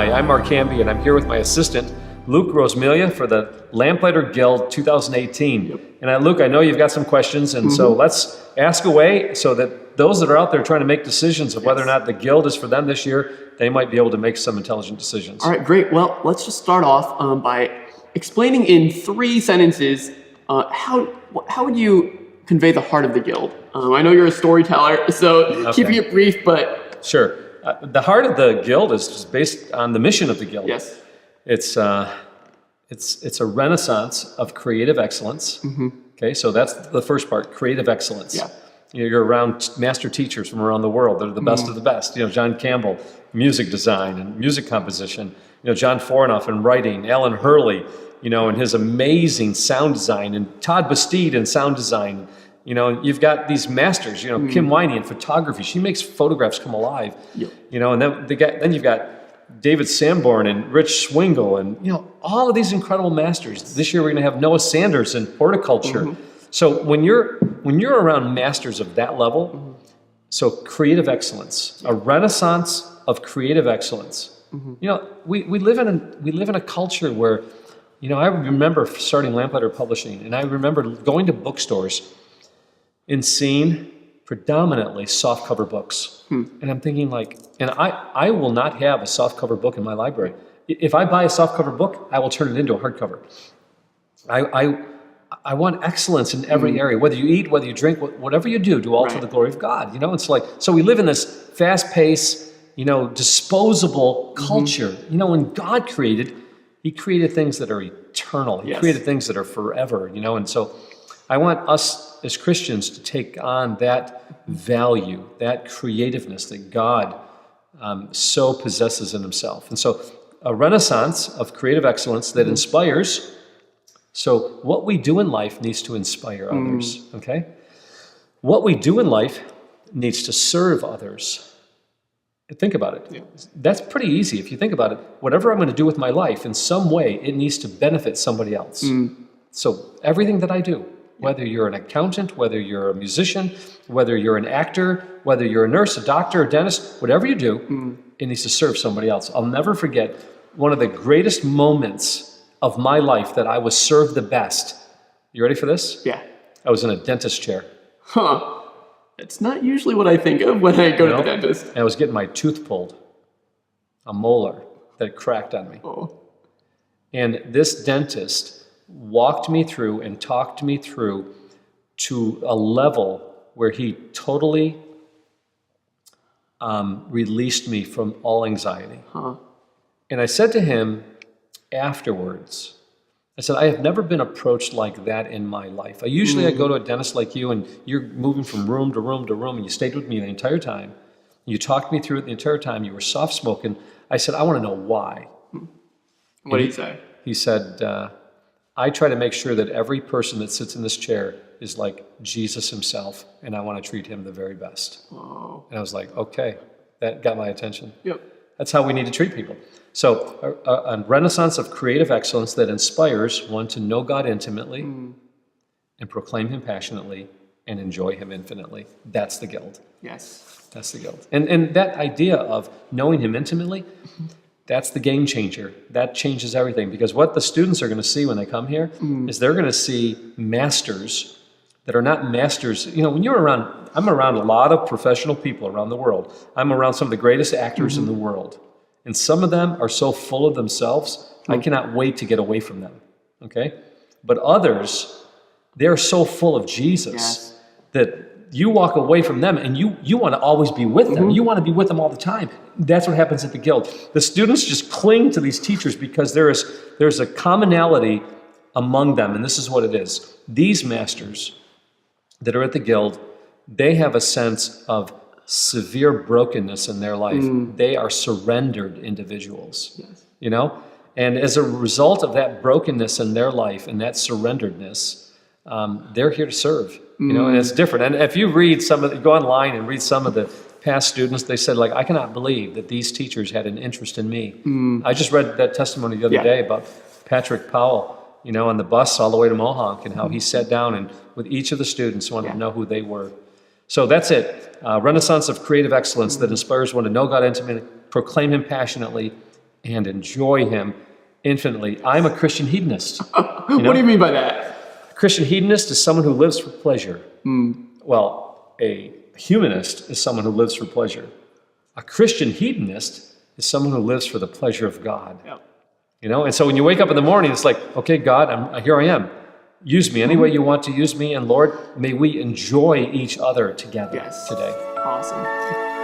Hi, I'm Mark Hamby, and I'm here with my assistant, Luke Rosamilia, for the Lamplighter Guild 2018. Yep. And Luke, I know you've got some questions, and so let's ask away so that those that are out there trying to make decisions of whether or not the Guild is for them this year, they might be able to make some intelligent decisions. All right, great. Well, let's just start off by explaining in 3 sentences how would you convey the heart of the Guild? I know you're a storyteller, so keeping it brief, but... Sure. The heart of the Guild is just based on the mission of the Guild. Yes. It's a renaissance of creative excellence. Okay, so that's the first part, creative excellence. Yeah. You're around master teachers from around the world. They're the best of the best. You know, John Campbell, music design and music composition. You know, John Fornoff in writing, Alan Hurley, you know, and his amazing sound design, and Todd Bastide in sound design. You know, you've got these masters, you know, Kim Winey in photography. She makes photographs come alive. Yep. You know, and then you've got David Sanborn and Rich Swingle and, you know, all of these incredible masters. This year we're going to have Noah Sanders in horticulture. So when you're around masters of that level, so creative excellence, a renaissance of creative excellence. You know, we live in a culture where, you know, I remember starting Lamplighter Publishing, and I remember going to bookstores and seeing predominantly softcover books. And I'm thinking like, and I will not have a softcover book in my library. If I buy a softcover book, I will turn it into a hardcover. I want excellence in every area, whether you eat, whether you drink, whatever you do all for the glory of God. You know, it's like, so we live in this fast-paced, you know, disposable culture. You know, when God created, He created things that are eternal. He created things that are forever, you know, and so I want us as Christians to take on that value, that creativeness that God so possesses in Himself. And so a renaissance of creative excellence that inspires. So what we do in life needs to inspire others, okay? What we do in life needs to serve others. Think about it. Yeah. That's pretty easy if you think about it. Whatever I'm going to do with my life, in some way, it needs to benefit somebody else. So everything that I do, whether you're an accountant, whether you're a musician, whether you're an actor, whether you're a nurse, a doctor, a dentist, whatever you do, it needs to serve somebody else. I'll never forget one of the greatest moments of my life that I was served the best. You ready for this? Yeah. I was in a dentist chair. It's not usually what I think of when I go to the dentist. And I was getting my tooth pulled, a molar that cracked on me. And this dentist walked me through and talked me through to a level where he totally released me from all anxiety. And I said to him afterwards, I said, I have never been approached like that in my life. Usually I go to a dentist like you and you're moving from room to room to room and you stayed with me the entire time. You talked me through it the entire time. You were soft-spoken. I said, I want to know why. What did he say? He said, I try to make sure that every person that sits in this chair is like Jesus Himself, and I want to treat him the very best. And I was like, okay, that got my attention. That's how we need to treat people. So a renaissance of creative excellence that inspires one to know God intimately and proclaim Him passionately and enjoy Him infinitely. That's the Guild. Yes. That's the Guild. And that idea of knowing Him intimately, that's the game changer. That changes everything, because what the students are going to see when they come here is they're going to see masters that are not masters. You know, when you're around, I'm around a lot of professional people around the world. I'm around some of the greatest actors in the world. And some of them are so full of themselves, I cannot wait to get away from them, okay? But others, they're so full of Jesus that you walk away from them and you want to always be with them. You want to be with them all the time. That's what happens at the Guild. The students just cling to these teachers because there's a commonality among them, and this is what it is. These masters that are at the Guild, they have a sense of severe brokenness in their life. They are surrendered individuals, you know? And as a result of that brokenness in their life and that surrenderedness, they're here to serve, you know, and it's different. And if you read go online and read some of the past students, they said, like, I cannot believe that these teachers had an interest in me. I just read that testimony the other day about Patrick Powell, you know, on the bus all the way to Mohawk, and how he sat down and with each of the students wanted to know who they were. So that's it. Renaissance of creative excellence that inspires one to know God intimately, proclaim Him passionately, and enjoy him infinitely. I'm a Christian hedonist. What do you mean by that? A Christian hedonist is someone who lives for pleasure. Well, a humanist is someone who lives for pleasure. A Christian hedonist is someone who lives for the pleasure of God. Yep. You know, and so when you wake up in the morning, it's like, okay, God, here I am. Use me any way you want to use me, and Lord, may we enjoy each other together today. Awesome.